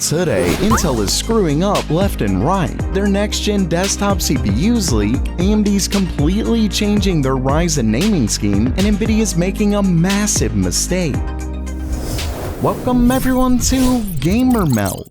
Today, Intel is screwing up left and right. Their next-gen desktop CPUs leak, AMD's completely changing their Ryzen naming scheme, and Nvidia is making a massive mistake. Welcome everyone to Gamer Meld.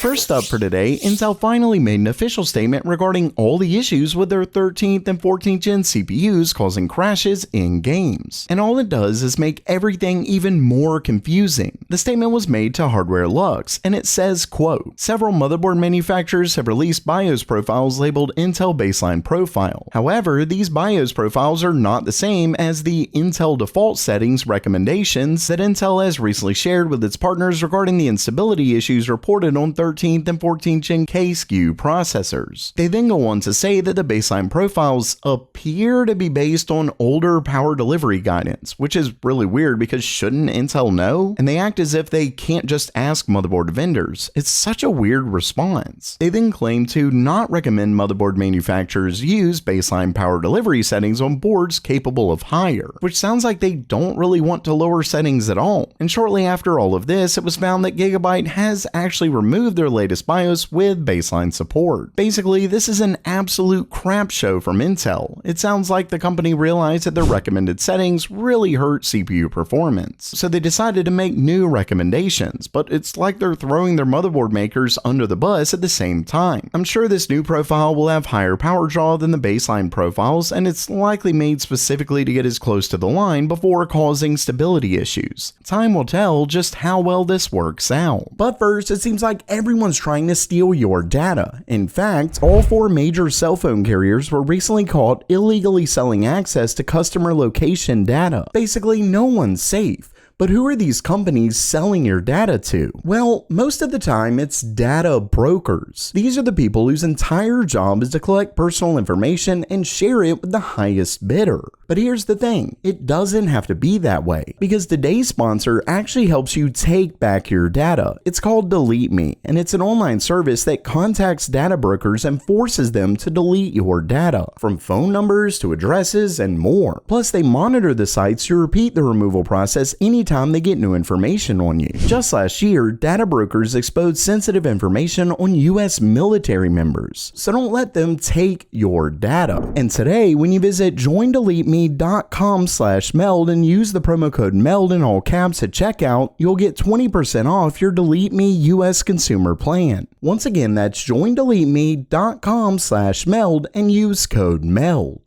First up for today, Intel finally made an official statement regarding all the issues with their 13th and 14th gen CPUs causing crashes in games. And all it does is make everything even more confusing. The statement was made to Hardware Lux, and it says, quote, "Several motherboard manufacturers have released BIOS profiles labeled Intel Baseline Profile. However, these BIOS profiles are not the same as the Intel default settings recommendations that Intel has recently shared with its partners regarding the instability issues reported on 13th and 14th gen K-SKU processors." They then go on to say that the baseline profiles appear to be based on older power delivery guidance, which is really weird because shouldn't Intel know? And they act as if they can't just ask motherboard vendors. It's such a weird response. They then claim to not recommend motherboard manufacturers use baseline power delivery settings on boards capable of higher, which sounds like they don't really want to lower settings at all. And shortly after all of this, it was found that Gigabyte has actually removed their latest BIOS with baseline support. Basically, this is an absolute crap show from Intel. It sounds like the company realized that their recommended settings really hurt CPU performance, so they decided to make new recommendations, but it's like they're throwing their motherboard makers under the bus at the same time. I'm sure this new profile will have higher power draw than the baseline profiles, and it's likely made specifically to get as close to the line before causing stability issues. Time will tell just how well this works out. But first, it seems like everyone's trying to steal your data. In fact, all 4 major cell phone carriers were recently caught illegally selling access to customer location data. Basically, no one's safe. But who are these companies selling your data to? Well, most of the time it's data brokers. These are the people whose entire job is to collect personal information and share it with the highest bidder. But here's the thing, it doesn't have to be that way, because today's sponsor actually helps you take back your data. It's called Delete Me, and it's an online service that contacts data brokers and forces them to delete your data, from phone numbers to addresses and more. Plus, they monitor the sites to repeat the removal process anytime they get new information on you. Just last year, data brokers exposed sensitive information on US military members, so don't let them take your data. And today, when you visit joindeleteme.com/meld and use the promo code MELD in all caps at checkout, you'll get 20% off your Delete Me US consumer plan. Once again, that's joindeleteme.com/meld and use code MELD.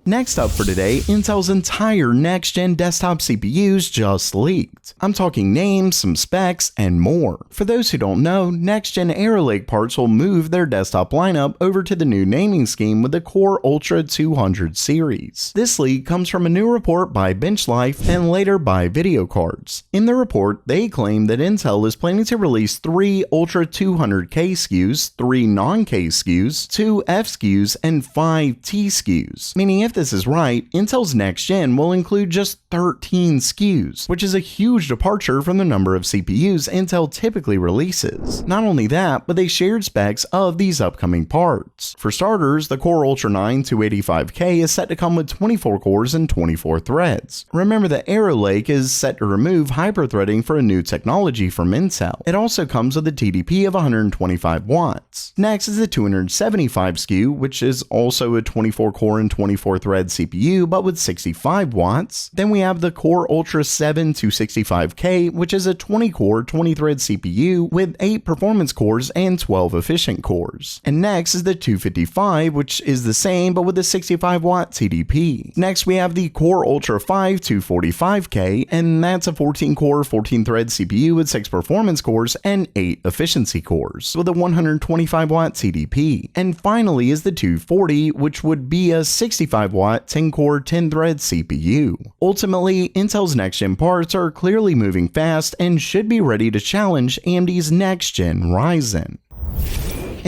Next up for today, Intel's entire next-gen desktop CPUs just leaked. I'm talking names, some specs, and more. For those who don't know, next-gen Arrow Lake parts will move their desktop lineup over to the new naming scheme with the Core Ultra 200 series. This leak comes from a new report by BenchLife and later by Video Cards. In the report, they claim that Intel is planning to release 3 Ultra 200K SKUs, 3 non-K SKUs, 2 F SKUs, and 5 T SKUs. Meaning if this is right, Intel's next gen will include just 13 SKUs, which is a huge departure from the number of CPUs Intel typically releases. Not only that, but they shared specs of these upcoming parts. For starters, the Core Ultra 9 285K is set to come with 24 cores and 24 threads. Remember that Arrow Lake is set to remove hyperthreading for a new technology from Intel. It also comes with a TDP of 125 watts. Next is the 275 SKU, which is also a 24 core and 24 thread CPU, but with 65 watts. Then we have the Core Ultra 7 265K, which is a 20 core, 20 thread CPU with 8 performance cores and 12 efficient cores. And next is the 255, which is the same, but with a 65 watt TDP. Next we have the Core Ultra 5 245K, and that's a 14 core, 14 thread CPU with 6 performance cores and 8 efficiency cores, with a 125 watt TDP. And finally is the 240, which would be a 65 watt 10 core 10 thread CPU. Ultimately, Intel's next gen parts are clearly moving fast and should be ready to challenge AMD's next gen Ryzen.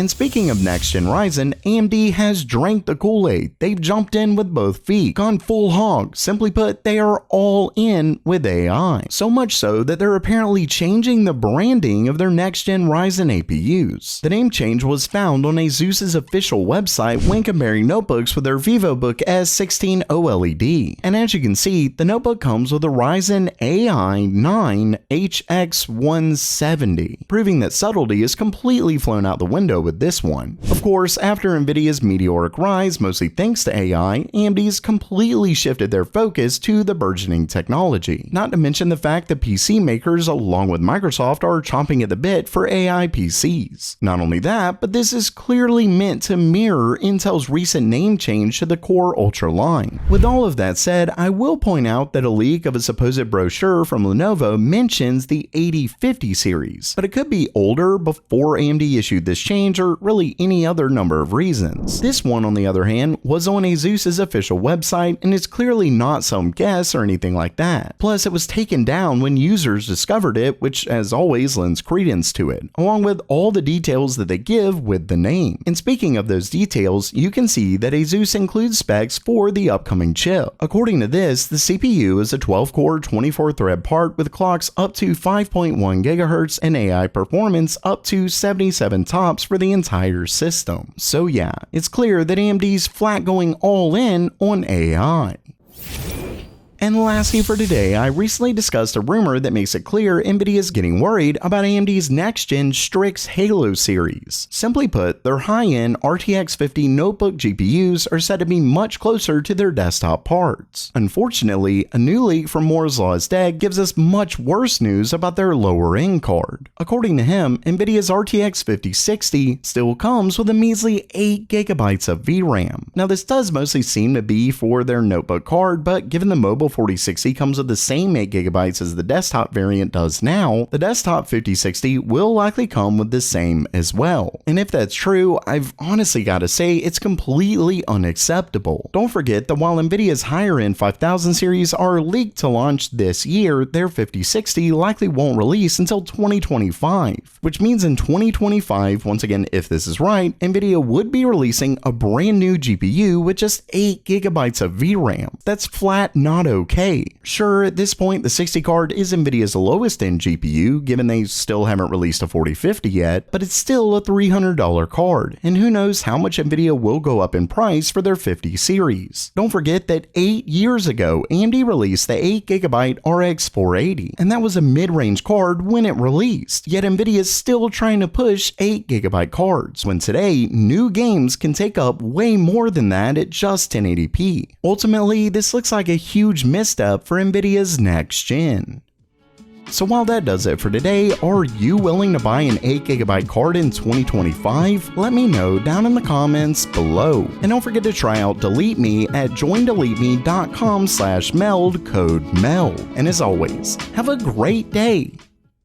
And speaking of next-gen Ryzen, AMD has drank the Kool-Aid. They've jumped in with both feet, gone full hog. Simply put, they are all in with AI. So much so that they're apparently changing the branding of their next-gen Ryzen APUs. The name change was found on ASUS's official website when comparing notebooks with their VivoBook S16 OLED. And as you can see, the notebook comes with a Ryzen AI 9 HX170, proving that subtlety is completely flown out the window with this one. Of course, after Nvidia's meteoric rise, mostly thanks to AI, AMD's completely shifted their focus to the burgeoning technology. Not to mention the fact that PC makers, along with Microsoft, are chomping at the bit for AI PCs. Not only that, but this is clearly meant to mirror Intel's recent name change to the Core Ultra line. With all of that said, I will point out that a leak of a supposed brochure from Lenovo mentions the 8050 series, but it could be older before AMD issued this change, or really any other number of reasons. This one, on the other hand, was on ASUS's official website and is clearly not some guess or anything like that. Plus, it was taken down when users discovered it, which as always lends credence to it, along with all the details that they give with the name. And speaking of those details, you can see that ASUS includes specs for the upcoming chip. According to this, the CPU is a 12-core, 24-thread part with clocks up to 5.1 GHz and AI performance up to 77 TOPS for the entire system. So yeah, it's clear that AMD's flat going all in on AI. And lastly for today, I recently discussed a rumor that makes it clear Nvidia is getting worried about AMD's next-gen Strix Halo series. Simply put, their high-end RTX 50 notebook GPUs are said to be much closer to their desktop parts. Unfortunately, a new leak from Moore's Law is Dead gives us much worse news about their lower-end card. According to him, Nvidia's RTX 5060 still comes with a measly 8GB of VRAM. Now this does mostly seem to be for their notebook card, but given the mobile 4060 comes with the same 8GB as the desktop variant does now, the desktop 5060 will likely come with the same as well. And if that's true, I've honestly got to say it's completely unacceptable. Don't forget that while Nvidia's higher-end 5000 series are leaked to launch this year, their 5060 likely won't release until 2025, which means in 2025, once again if this is right, Nvidia would be releasing a brand new GPU with just 8GB of VRAM. That's flat not okay. Sure, at this point, the 60 card is Nvidia's lowest end GPU, given they still haven't released a 4050 yet, but it's still a $300 card, and who knows how much Nvidia will go up in price for their 50 series. Don't forget that 8 years ago, AMD released the 8GB RX 480, and that was a mid-range card when it released, yet Nvidia is still trying to push 8GB cards, when today, new games can take up way more than that at just 1080p. Ultimately, this looks like a huge misstep for Nvidia's next gen. So while that does it for today, are you willing to buy an 8GB card in 2025? Let me know down in the comments below. And don't forget to try out Delete Me at joindeleteme.com/meld, code MELD. And as always, have a great day.